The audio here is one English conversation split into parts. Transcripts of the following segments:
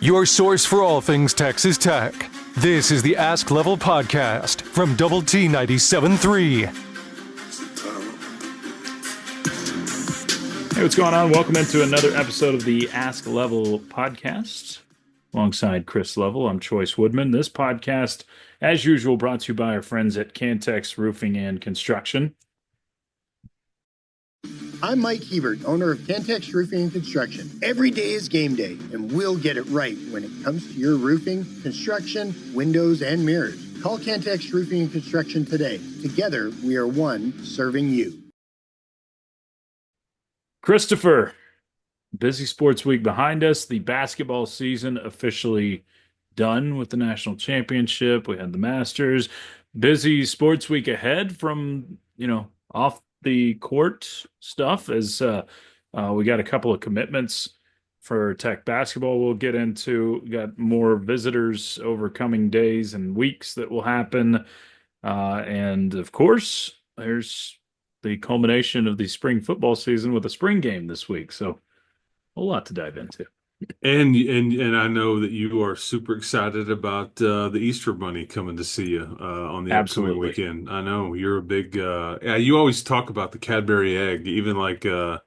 Your source for all things Texas Tech. This is the Ask Level podcast from Double T 97.3. Hey, what's going on? Welcome into another episode of the Ask Level podcast. Alongside Chris Level, I'm Chois Woodman. This podcast, as usual, brought to you by our friends at Cantex Roofing and Construction. I'm Mike Hebert, owner of Cantex Roofing and Construction. Every day is game day, and we'll get it right when it comes to your roofing, construction, windows, and mirrors. Call Cantex Roofing and Construction today. Together, we are one serving you. Christopher, busy sports week behind us. The basketball season officially done with the national championship. We had the Masters. Busy sports week ahead from, off the court stuff as we got a couple of commitments for Tech basketball we'll get into. We got more visitors over coming days and weeks that will happen. And of course, there's the culmination of the spring football season with a spring game this week. So a whole lot to dive into. And I know that you are super excited about the Easter Bunny coming to see you on the upcoming weekend. I know you're a big you always talk about the Cadbury egg, even like at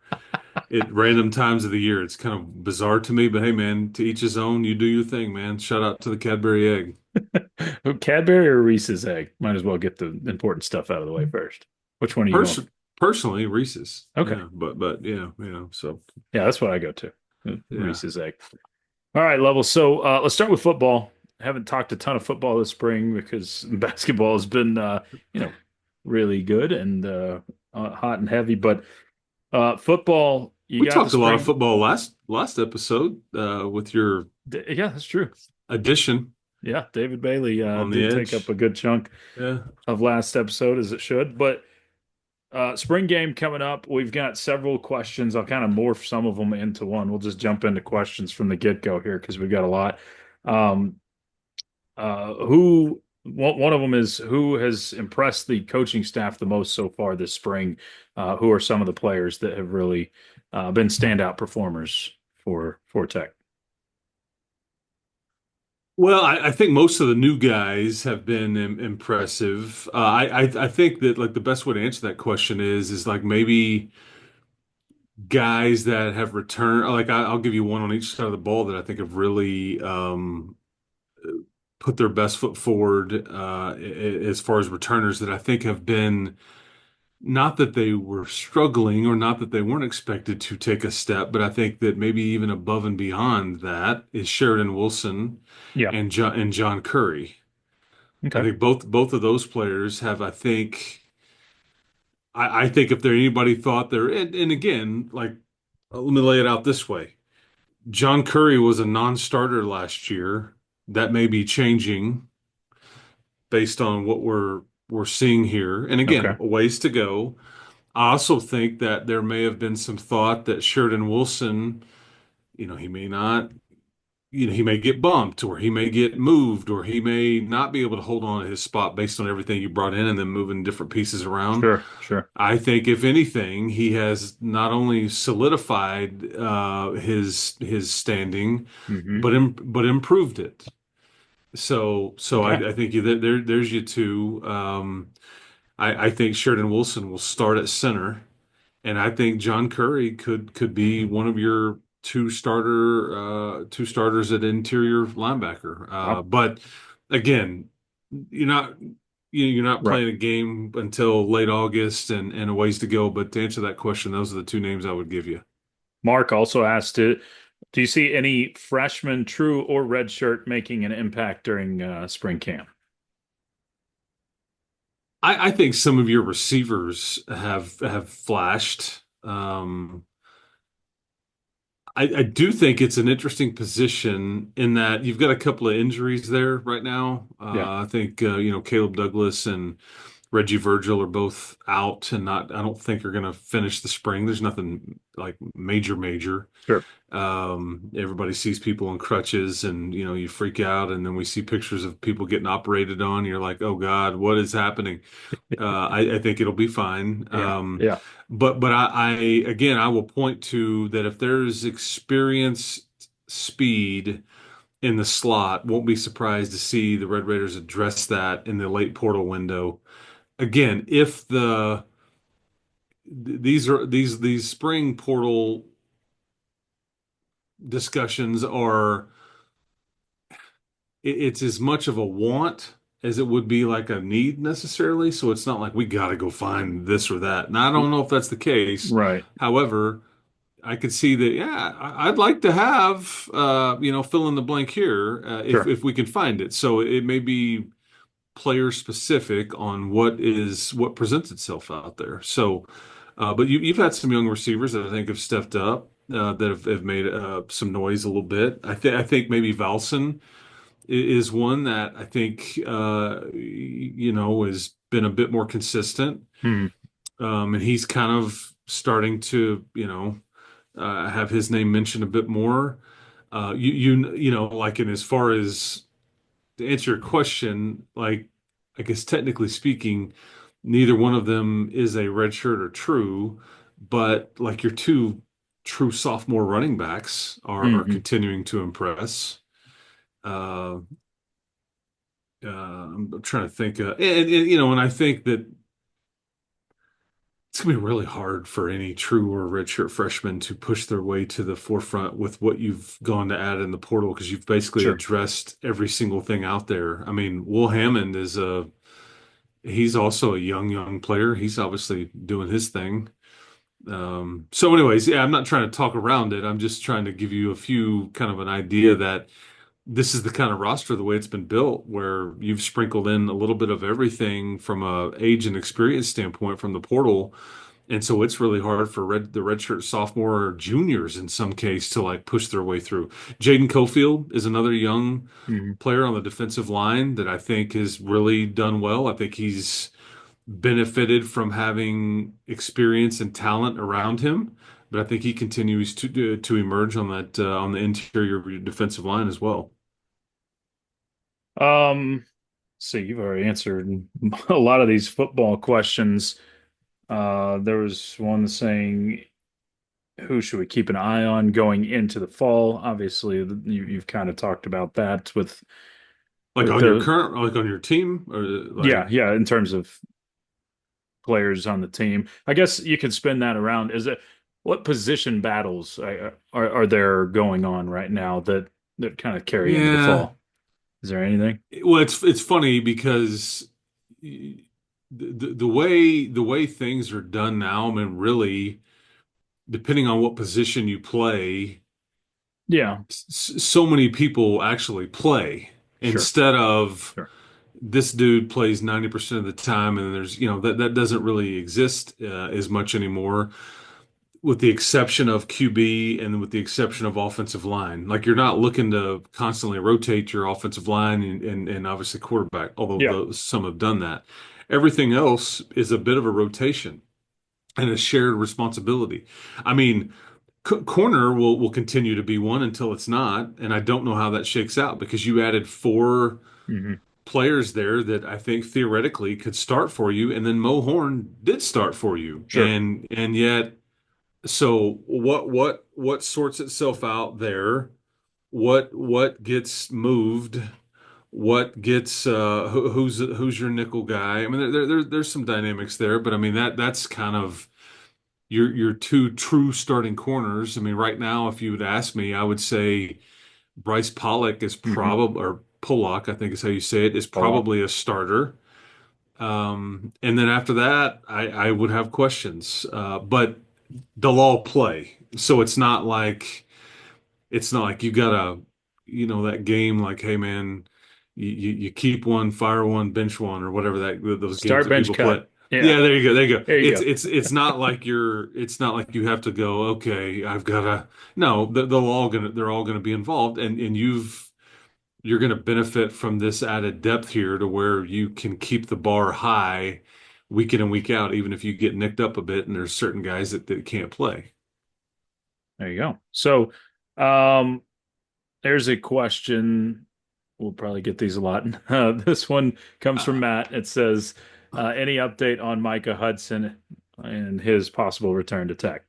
random times of the year. It's kind of bizarre to me, but hey, man, to each his own. You do your thing, man. Shout out to the Cadbury egg. Cadbury or Reese's egg? Might as well get the important stuff out of the way first. Which one are you want? Personally, Reese's. Okay, yeah, but so yeah, that's what I go to. Reese's egg. All right, Level. So let's start with football. I haven't talked a ton of football this spring because basketball has been, really good and hot and heavy. But football, we talked a lot of football last episode with your yeah, that's true addition. Yeah, David Bailey did take up a good chunk of last episode, as it should. But spring game coming up. We've got several questions. I'll kind of morph some of them into one. We'll just jump into questions from the get-go here because we've got a lot. One of them is who has impressed the coaching staff the most so far this spring? Who are some of the players that have really been standout performers for Tech? Well, I think most of the new guys have been impressive. I think that like the best way to answer that question is like maybe guys that have returned. Like I'll give you one on each side of the ball that I think have really put their best foot forward as far as returners that I think have been. Not that they were struggling or not that they weren't expected to take a step, but I think that maybe even above and beyond that is Sheridan Wilson and John Curry. Okay. I think both of those players have, I think if there anybody thought they're, and again, like, let me lay it out this way. John Curry was a non-starter last year. That may be changing based on what we're seeing here. And again, a ways to go. I also think that there may have been some thought that Sheridan Wilson, he may not, he may get bumped or he may get moved or he may not be able to hold on to his spot based on everything you brought in and then moving different pieces around. Sure. I think if anything, he has not only solidified his standing, but improved it. So I think there's you two. I think Sheridan Wilson will start at center, and I think John Curry could be one of your two starters at interior linebacker. But again, you're not playing a game until late August and a ways to go. But to answer that question, those are the two names I would give you. Mark also asked it. Do you see any freshmen, true or redshirt, making an impact during spring camp? I think some of your receivers have flashed. I do think it's an interesting position in that you've got a couple of injuries there right now. I think Caleb Douglas and Reggie Virgil are both out and I don't think are going to finish the spring. There's nothing like major. Sure. Everybody sees people on crutches and, you freak out. And then we see pictures of people getting operated on. You're like, oh God, what is happening? I think it'll be fine. But I will point to that if there's experience, speed, in the slot. Won't be surprised to see the Red Raiders address that in the late portal window. Again, if these spring portal discussions are it's as much of a want as it would be like a need necessarily. So it's not like we got to go find this or that. And I don't know if that's the case. Right. However, I could see that, yeah, I'd like to have, fill in the blank here Sure. if we can find it. So it may be player specific on what presents itself out there. So, but you've had some young receivers that I think have stepped up that have made some noise a little bit. I think maybe Valson is one that I think has been a bit more consistent, Hmm. and he's kind of starting to have his name mentioned a bit more. Like in as far as to answer your question, like I guess technically speaking, neither one of them is a red shirt or true, but like your two true sophomore running backs are Hmm. continuing to impress. Uh, I'm trying to think, and I think that it's gonna be really hard for any true or redshirt freshman to push their way to the forefront with what you've gone to add in the portal because you've basically Sure. addressed every single thing out there. I mean, Will Hammond he's also a young player. He's obviously doing his thing. So anyways, yeah, I'm not trying to talk around it. I'm just trying to give you a few kind of an idea that this is the kind of roster, the way it's been built, where you've sprinkled in a little bit of everything from a age and experience standpoint from the portal. And so it's really hard for the redshirt sophomore or juniors in some case to like push their way through. Jaden Cofield is another young Hmm. player on the defensive line that I think has really done well. I think he's benefited from having experience and talent around him, but I think he continues to emerge on that on the interior of your defensive line as well. Um, so you've already answered a lot of these football questions. There was one saying, who should we keep an eye on going into the fall? Obviously, you've kind of talked about that Like with on your the current, like on your team, or yeah, like, yeah, in terms of players on the team. I guess you could spin that around. Is it what position battles are there going on right now that kind of carry into the yeah. fall? Is there anything? Well, it's funny because the way things are done now, I mean, really, depending on what position you play, Yeah, so many people actually play sure, instead of sure. this dude plays 90% of the time, and there's, that doesn't really exist as much anymore, with the exception of QB and with the exception of offensive line. Like you're not looking to constantly rotate your offensive line and obviously quarterback, although Yeah. some have done that. Everything else is a bit of a rotation and a shared responsibility. I mean, corner will continue to be one until it's not, and I don't know how that shakes out because you added four Hmm. players there that I think theoretically could start for you, and then Mo Horn did start for you, Sure. and yet, so what sorts itself out there? What gets moved? What gets who's your nickel guy? I mean, there's some dynamics there, but I mean that's kind of your two true starting corners. I mean, right now, if you would ask me, I would say Bryce Pollock is Hmm. probably, or Pollock, I think is how you say it, is A lot. probably a starter. And then after that, I would have questions. But they'll all play. So it's not like you gotta, that game like, hey man, you keep one, fire one, bench one, or whatever those games Start that bench people play. cut. Yeah. Yeah, there you go. There you go. There you It's go. it's it's not like you have to go, okay, I've gotta no, they're all gonna be involved, and you're gonna benefit from this added depth here to where you can keep the bar high week in and week out, even if you get nicked up a bit and there's certain guys that can't play. There you go. So, um, there's a question. We'll probably get these a lot. This one comes from Matt. It says, any update on Micah Hudson and his possible return to Tech?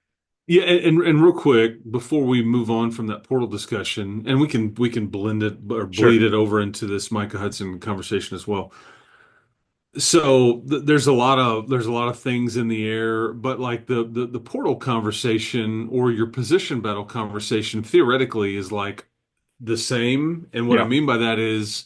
Yeah, and real quick before we move on from that portal discussion, and we can blend it or Sure. bleed it over into this Micah Hudson conversation as well. So there's a lot of things in the air, but like the portal conversation or your position battle conversation theoretically is like the same. And what I Yeah. mean by that is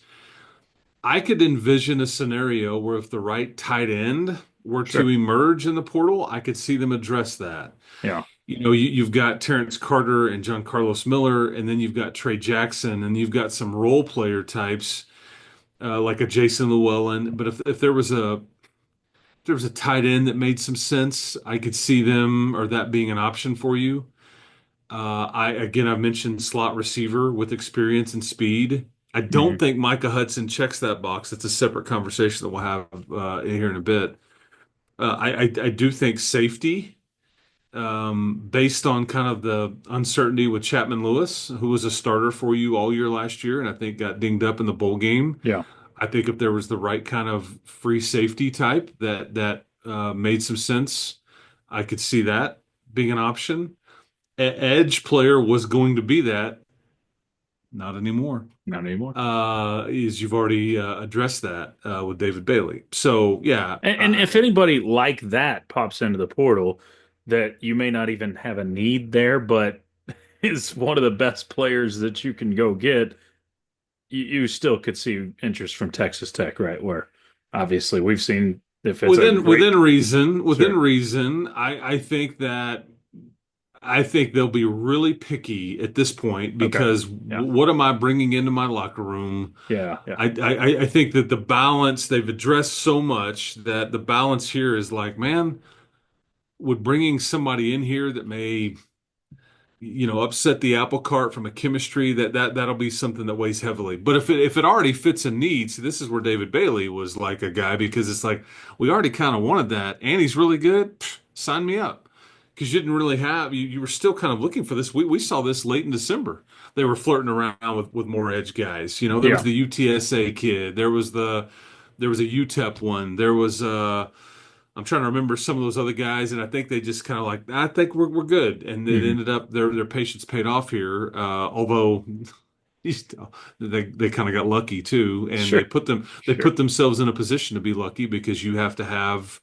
I could envision a scenario where if the right tight end were to Sure. emerge in the portal, I could see them address that. Yeah. You've got Terrence Carter and John Carlos Miller, and then you've got Trey Jackson, and you've got some role player types like a Jason Llewellyn. But if there was a tight end that made some sense, I could see them or that being an option for you. I've mentioned slot receiver with experience and speed. I Hmm. don't think Micah Hudson checks that box. It's a separate conversation that we'll have here in a bit. I do think safety, based on kind of the uncertainty with Chapman Lewis, who was a starter for you all year last year, and I think got dinged up in the bowl game. Yeah. I think if there was the right kind of free safety type that made some sense, I could see that being an option. Edge player was going to be that, not anymore. Not anymore. Is you've already addressed that with David Bailey. So yeah, And if anybody like that pops into the portal that you may not even have a need there, but is one of the best players that you can go get, you still could see interest from Texas Tech, right? Where obviously we've seen if it's a within great, within reason, within sure, reason, I think they'll be really picky at this point okay, because yeah, what am I bringing into my locker room? yeah, yeah, I think that the balance they've addressed so much that the balance here is like, man, would bringing somebody in here that may, upset the apple cart from a chemistry that'll be something that weighs heavily. But if it already fits a need, see, this is where David Bailey was like a guy because it's like we already kind of wanted that, and he's really good. Sign me up. Because you didn't really have you were still kind of looking for this. We saw this late in December. They were flirting around with more edge guys. There was yeah, the UTSA kid. There was a UTEP one. There was I'm trying to remember some of those other guys, and I think they just kind of like, I think we're good, and it hmm, ended up their patience paid off here. Although they kind of got lucky too, and they sure, put them they sure, put themselves in a position to be lucky because you have to have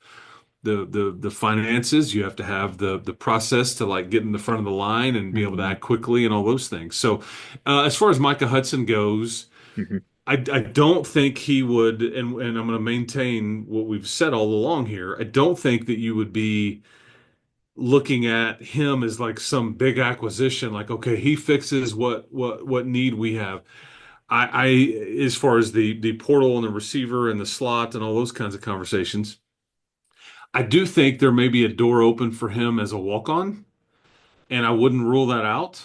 the finances, you have to have the process to like get in the front of the line and be able to hmm, act quickly and all those things. So as far as Micah Hudson goes. hmm, I don't think he would, and I'm going to maintain what we've said all along here. I don't think that you would be looking at him as like some big acquisition, like, okay, he fixes what need we have. I as far as the portal and the receiver and the slot and all those kinds of conversations, I do think there may be a door open for him as a walk-on, and I wouldn't rule that out.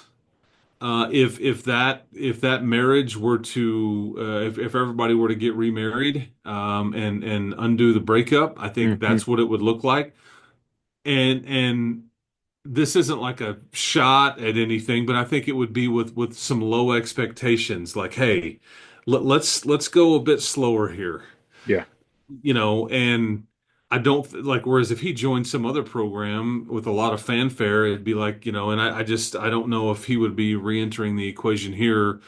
If that marriage were to if everybody were to get remarried and undo the breakup, I think hmm, that's what it would look like. And this isn't like a shot at anything, but I think it would be with some low expectations. Like, hey, let's go a bit slower here, yeah, and I don't like, whereas if he joined some other program with a lot of fanfare, it'd be like, and I don't know if he would be re-entering the equation here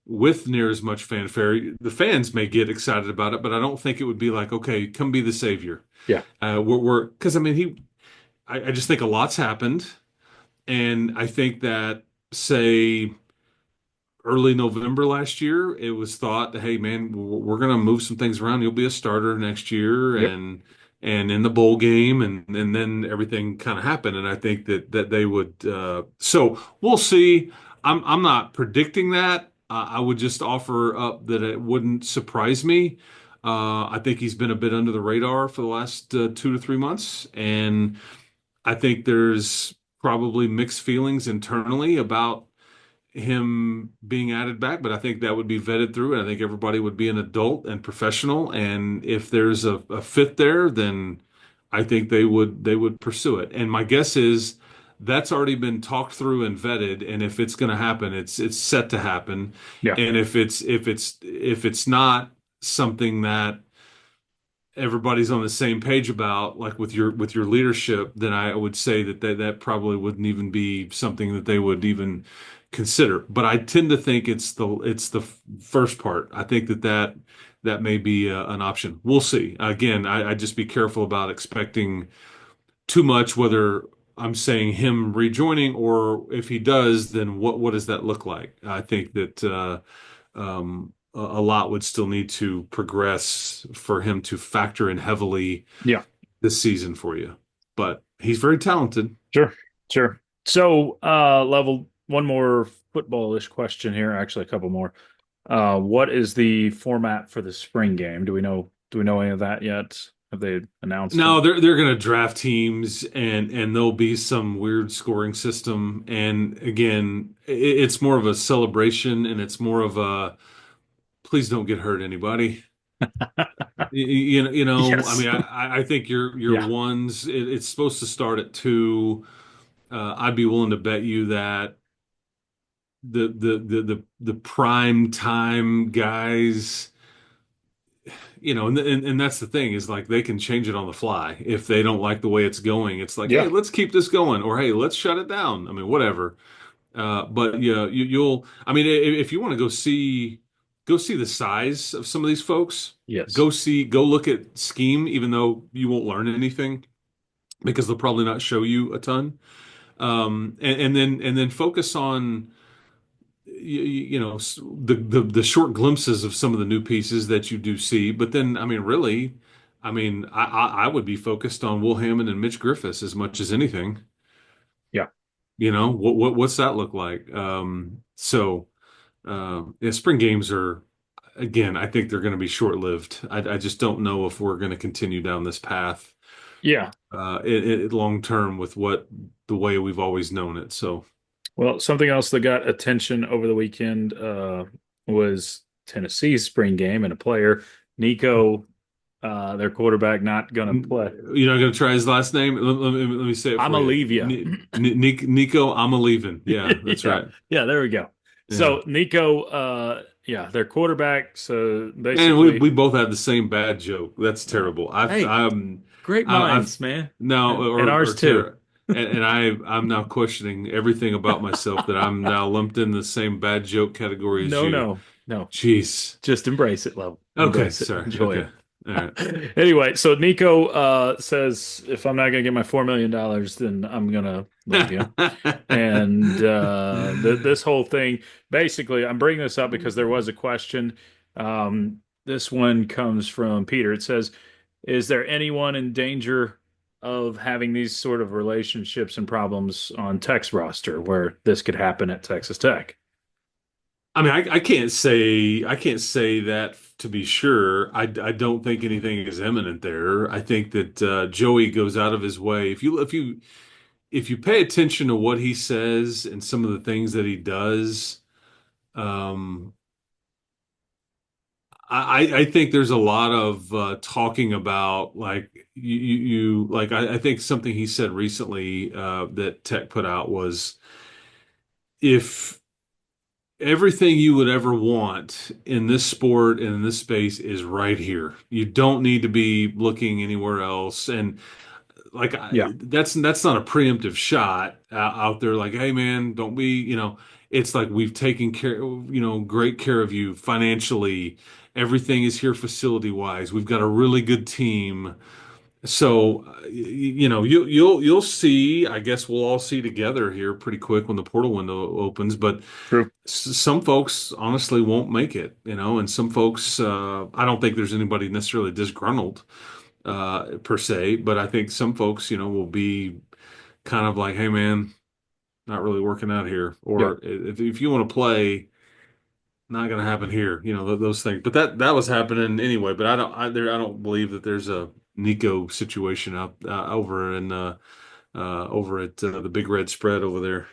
with near as much fanfare. The fans may get excited about it, but I don't think it would be like, okay, come be the savior. yeah, Because I mean, I just think a lot's happened. And I think that, say, early November last year, it was thought that, hey, man, we're going to move some things around. You'll be a starter next year, yep, and in the bowl game, and then everything kind of happened. And I think that they would. So we'll see. I'm not predicting that. I would just offer up that it wouldn't surprise me. I think he's been a bit under the radar for the last 2 to 3 months, and I think there's probably mixed feelings internally about him being added back, but I think that would be vetted through, and I think everybody would be an adult and professional. And if there's a fit there, then I think they would pursue it. And my guess is that's already been talked through and vetted. And if it's going to happen, it's set to happen. yeah, And if it's not something that everybody's on the same page about, like with your leadership, then I would say that probably wouldn't even be something that they would even consider. But I tend to think it's the first part. I think that may be an option. We'll see. Again, I just be careful about expecting too much, whether I'm saying him rejoining, or if he does, then what does that look like? I think that a lot would still need to progress for him to factor in heavily Yeah, this season for you. But he's very talented. sure, sure. So, level one more football-ish question here. Actually, a couple more. What is the format for the spring game? Do we know any of that yet? Have they announced it? No, they're going to draft teams, and there'll be some weird scoring system. And again, it's more of a celebration, and it's more of a please don't get hurt, anybody. I Yes. mean, I think your Yeah. ones, it's supposed to start at 2. I'd be willing to bet you that the prime time guys, and that's the thing, is like they can change it on the fly if they don't like the way it's going. It's like, hey, Yeah. let's keep this going, or hey, let's shut it down. I mean, whatever. But yeah, you'll. I mean, if you want to go see the size of some of these folks. Yes. Go look at scheme, even though you won't learn anything because they'll probably not show you a ton. And then focus on the short glimpses of some of the new pieces that you do see. But then, I mean, really, I mean, I would be focused on Will Hammond and Mitch Griffiths as much as anything. Yeah. What's that look like? Yeah, spring games are, again, I think they're going to be short-lived. I just don't know if we're going to continue down this path Yeah. long term with the way we've always known it. So, Well, something else that got attention over the weekend was Tennessee's spring game and a player, Nico, their quarterback, not going to play. you're not going to try his last name? Let me say it for you. Imaleava. Nico Imaleava. Yeah, that's Yeah. right. Yeah, there we go. Yeah. So Nico, yeah, their quarterback. So And we basically, we both had the same bad joke. That's terrible. hey, great I've minds, man. now And ours or too. Tara, and I'm now questioning everything about myself, that I'm now lumped in the same bad joke category as No, you. no, no. Jeez. Just embrace it, Level. Okay, Embrace it. sorry. Enjoy Okay. it. All right. Anyway, so Nico says if I'm not gonna get my $4 million, then I'm gonna leave you. And this whole thing, basically, I'm bringing this up because there was a question. This one comes from Peter. It says, "Is there anyone in danger of having these sort of relationships and problems on Tech's roster where this could happen at Texas Tech?" I mean, I can't say that to be sure. I don't think anything is imminent there. I think that Joey goes out of his way. If you pay attention to what he says and some of the things that he does, um, I think there's a lot of talking about, like like I think something he said recently that Tech put out was, if everything you would ever want in this sport and in this space is right here. You don't need to be looking anywhere else. And like Yeah. that's not a preemptive shot out there. Like, hey man, don't be. It's like we've taken care, great care of you financially. Everything is here facility wise. We've got a really good team. So, you'll see. I guess we'll all see together here pretty quick when the portal window opens. But True. some folks honestly won't make it, and some folks, I don't think there's anybody necessarily disgruntled per se, but I think some folks, will be kind of like, hey man, not really working out here, Yeah. or if you want to play, not going to happen here, those things. But that was happening anyway. But I don't believe that there's a Nico situation out over at the Big Red Spread over there.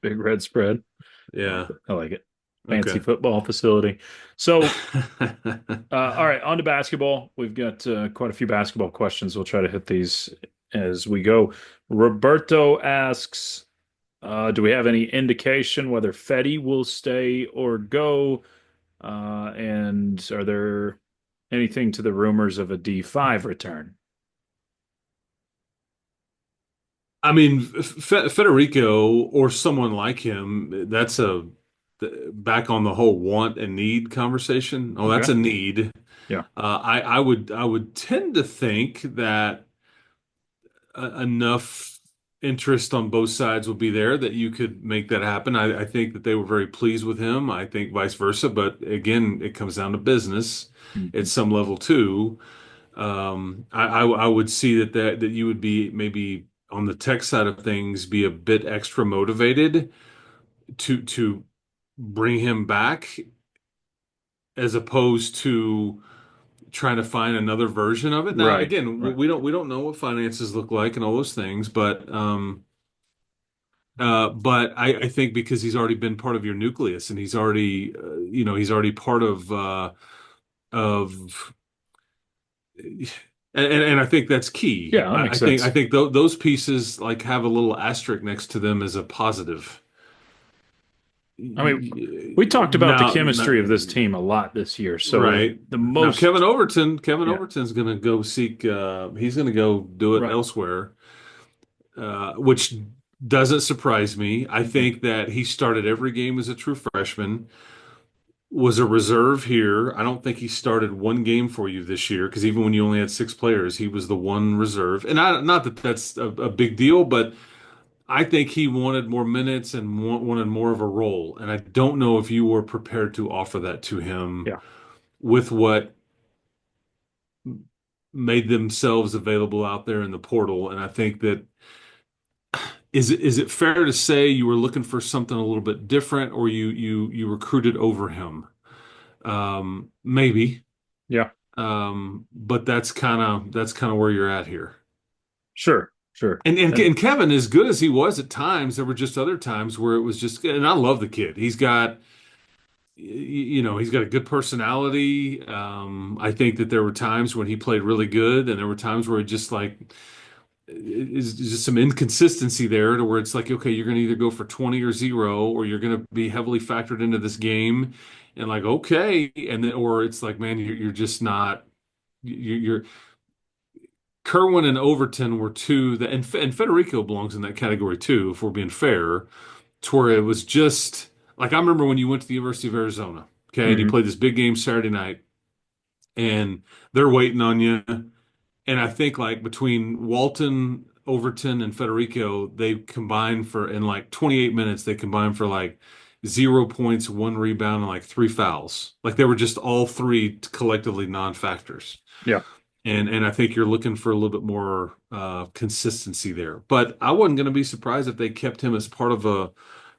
Big red spread. Yeah. I like it. Fancy Okay. football facility. So, all right, on to basketball. We've got quite a few basketball questions. We'll try to hit these as we go. Roberto asks, do we have any indication whether Fetty will stay or go? And are there anything to the rumors of a D5 return? I mean, Federico or someone like him, that's a back on the whole want and need conversation. Oh, that's Okay. a need. Yeah. I would tend to think that enough interest on both sides will be there that you could make that happen. I think that they were very pleased with him. I think vice versa. But again, it comes down to business at Mhm. some level too. I would see that you would be maybe on the tech side of things be a bit extra motivated to bring him back as opposed to trying to find another version of it. Now, Right. again, Right. we don't know what finances look like and all those things, but I think because he's already been part of your nucleus and he's already he's already part of and I think that's key. Yeah, that I makes think I sense. think those pieces like have a little asterisk next to them as a positive. I mean, we talked about the Now, chemistry of this team a lot this year. So right. the Now most, Kevin yeah, Overton's going to go seek he's going to go do it right. elsewhere, which doesn't surprise me. I Mhm. think that he started every game as a true freshman, was a reserve here. I don't think he started one game for you this year because even when you only had six players, he was the one reserve. And not that that's a big deal, but I think he wanted more minutes and wanted more of a role. And I don't know if you were prepared to offer that to him Yeah. with what made themselves available out there in the portal. And I think that is it fair to say you were looking for something a little bit different, or you recruited over him? Maybe. Yeah. But that's kind of where you're at here. Sure. Sure. And Kevin, as good as he was at times, there were just other times where it was just, and I love the kid. He's got a good personality. I think that there were times when he played really good, and there were times where it just like is just some inconsistency there to where it's like, okay, you're going to either go for 20 or zero, or you're going to be heavily factored into this game, and like, okay, and then, or it's like, man, you're just not. You're Kerwin and Overton were two that, and Federico belongs in that category too, if we're being fair, to where it was just like I remember when you went to the University of Arizona, okay, and you Hmm. played this big game Saturday night, and they're waiting on you, and I think like between Walton, Overton, and Federico, they combined for in like 28 minutes, they combined for like 0 points, one rebound, and like three fouls. Like they were just all three collectively non-factors. Yeah. And I think you're looking for a little bit more consistency there. But I wasn't going to be surprised if they kept him as part of a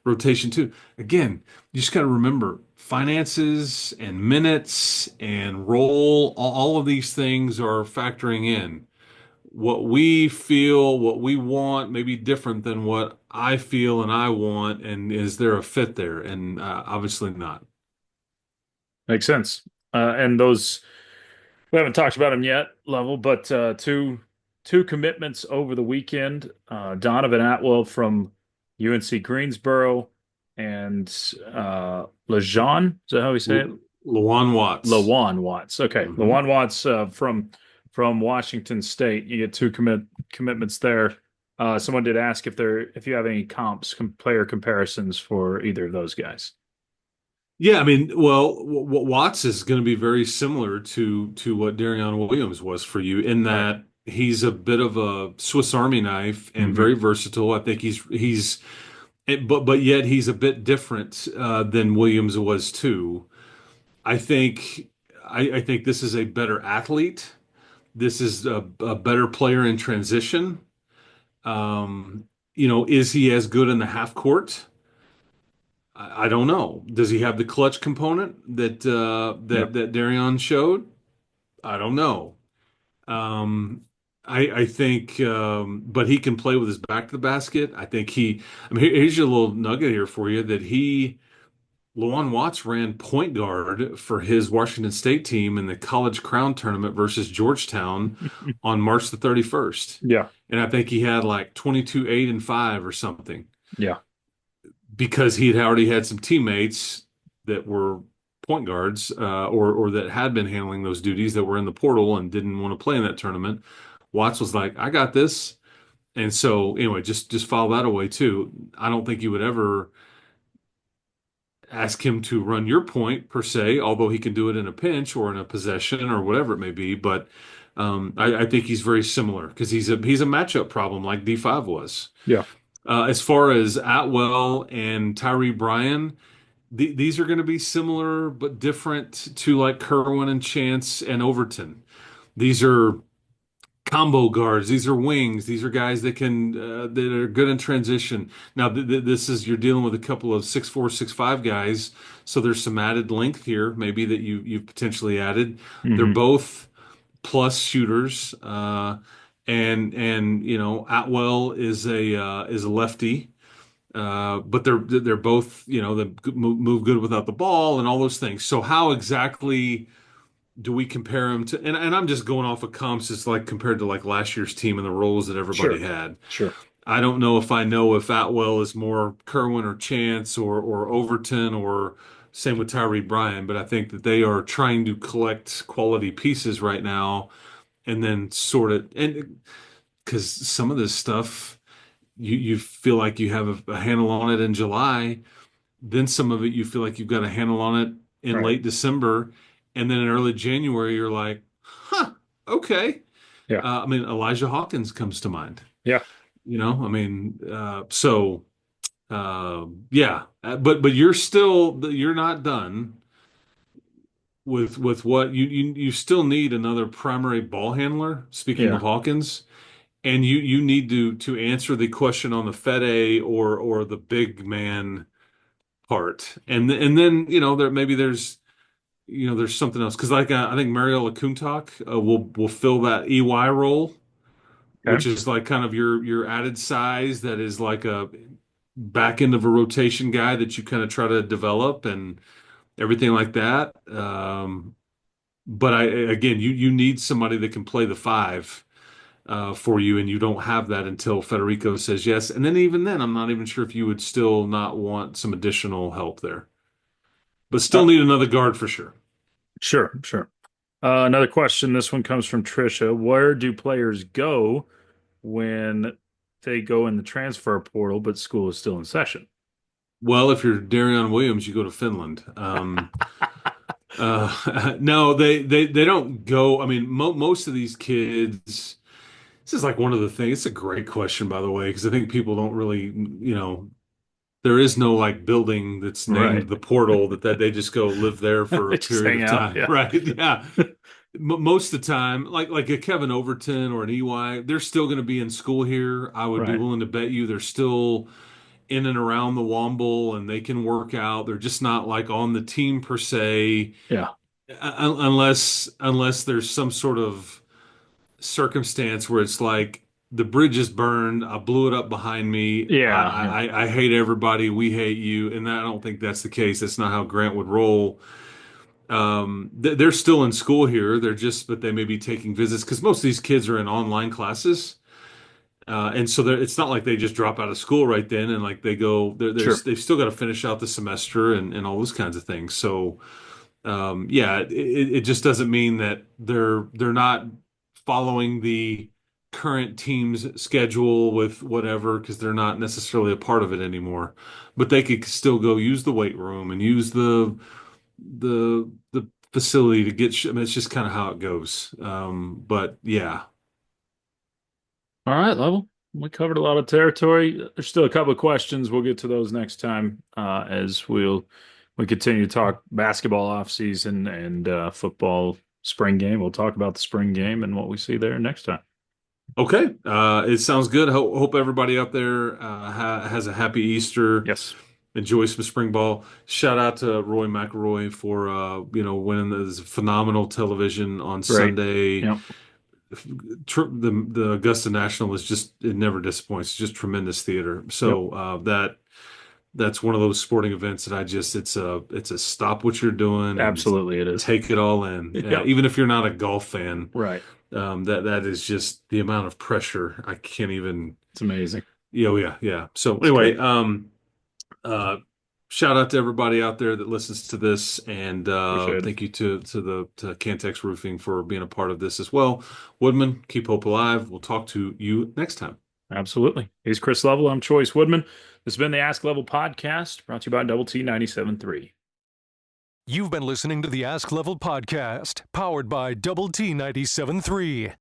rotation too. Again, you just got to remember finances and minutes and role, all of these things are factoring in. What we feel, what we want may be different than what I feel and I want. And is there a fit there? And obviously not. Makes sense. And those we haven't talked about them yet, Level, but two commitments over the weekend. Donovan Atwell from UNC Greensboro and Lejean, is that how we say it? Lawan Watts. Lawan Watts. Okay, Mhm. Lawan Watts from Washington State. You get two commitments there. Someone did ask if you have any player comparisons for either of those guys. Yeah, I mean, well, Watts is going to be very similar to what Darrion Williams was for you in Right. that he's a bit of a Swiss Army knife and Hmm. very versatile. I think but yet he's a bit different than Williams was too. I think I think this is a better athlete. This is a better player in transition. Um, is he as good in the half court? I don't know. Does he have the clutch component that Yeah. that Darrion showed? I don't know. Um, I think, but he can play with his back to the basket. I think he. I mean, here's your little nugget here for you that Lawan Watts ran point guard for his Washington State team in the College Crown Tournament versus Georgetown on March the 31st, Yeah. and I think he had like 22, 8, and 5 or something Yeah. because he had already had some teammates that were point guards or that had been handling those duties that were in the portal and didn't want to play in that tournament. Watts was like, I got this. And so anyway, just file that away too. I don't think you would ever ask him to run your point per se, although he can do it in a pinch or in a possession or whatever it may be. But I think he's very similar because he's a matchup problem like D5 was. Yeah. As far as Atwell and Tyree Bryan, these are going to be similar but different to like Kerwin and Chance and Overton. These are combo guards. These are wings. These are guys that can that are good in transition. Now, this is you're dealing with a couple of 6'4", 6'5" guys, so there's some added length here, maybe that you've potentially added. They're both plus shooters, and Atwell is a lefty. But they're both they move good without the ball and all those things. So how exactly do we compare him to? And I'm just going off of comps, it's like compared to like last year's team and the roles that everybody had. Sure. I don't know if Atwell is more Kerwin or Chance or Overton or same with Tyree Bryan, but I think that they are trying to collect quality pieces right now and then sort it. And because some of this stuff you feel like you have a handle on it in July, then some of it you feel like you've got a handle on it in late December, and then in early January you're like, huh, okay. Yeah. I mean, Elijah Hawkins comes to mind. Yeah. Yeah. But you're not done with what you still need another primary ball handler. Speaking of Hawkins. And you need to answer the question on the Fede or the big man part, and then there's something else because like I think Mario Lakuntak will fill that EY role, which is like kind of your added size that is like a back end of a rotation guy that you kind of try to develop and everything like that. But again, you need somebody that can play the five. For you, and you don't have that until Federico says yes. And then even then, I'm not even sure if you would still not want some additional help there. But still need another guard for sure. Sure. Another question. This one comes from Trisha. Where do players go when they go in the transfer portal, but school is still in session? Well, if you're Darrion Williams, you go to Finland. No, they don't go. I mean, most of these kids. This is like one of the things. It's a great question, by the way, because I think people don't really, there is no like building that's named the portal that they just go live there for a period of time, right? Yeah. Most of the time, like a Kevin Overton or an EY, they're still going to be in school here. I would be willing to bet you they're still in and around the Womble and they can work out. They're just not like on the team per se. Yeah. Unless there's some sort of circumstance where it's like the bridge is burned, I blew it up behind me. I hate everybody, we hate you, and I don't think that's the case. That's not how Grant would roll. They're still in school here. But they may be taking visits because most of these kids are in online classes, and so it's not like they just drop out of school right then and like they go. They've still got to finish out the semester and all those kinds of things. So it just doesn't mean that they're not following the current team's schedule with whatever because they're not necessarily a part of it anymore. But they could still go use the weight room and use the facility to get. I mean, it's just kind of how it goes. But yeah. All right, Level. We covered a lot of territory. There's still a couple of questions. We'll get to those next time as we continue to talk basketball off season and football spring game. We'll talk about the spring game and what we see there next time. Okay. It sounds good. Hope everybody out there has a happy Easter. Yes. Enjoy some spring ball. Shout out to Roy McIlroy for winning this phenomenal television on Sunday. Yep. The Augusta National it never disappoints. It's just tremendous theater. So that's one of those sporting events that it's a stop what you're doing. Absolutely, it is. Take it all in. Even if you're not a golf fan, right? That is just the amount of pressure. I can't even. It's amazing. Yeah. So anyway, shout out to everybody out there that listens to this, and Appreciate it. thank you to Cantex Roofing for being a part of this as well. Woodman, keep hope alive. We'll talk to you next time. Absolutely. He's Chris Level. I'm Chois Woodman. This has been the Ask Level podcast, brought to you by Double T 97.3. You've been listening to the Ask Level podcast, powered by Double T 97.3.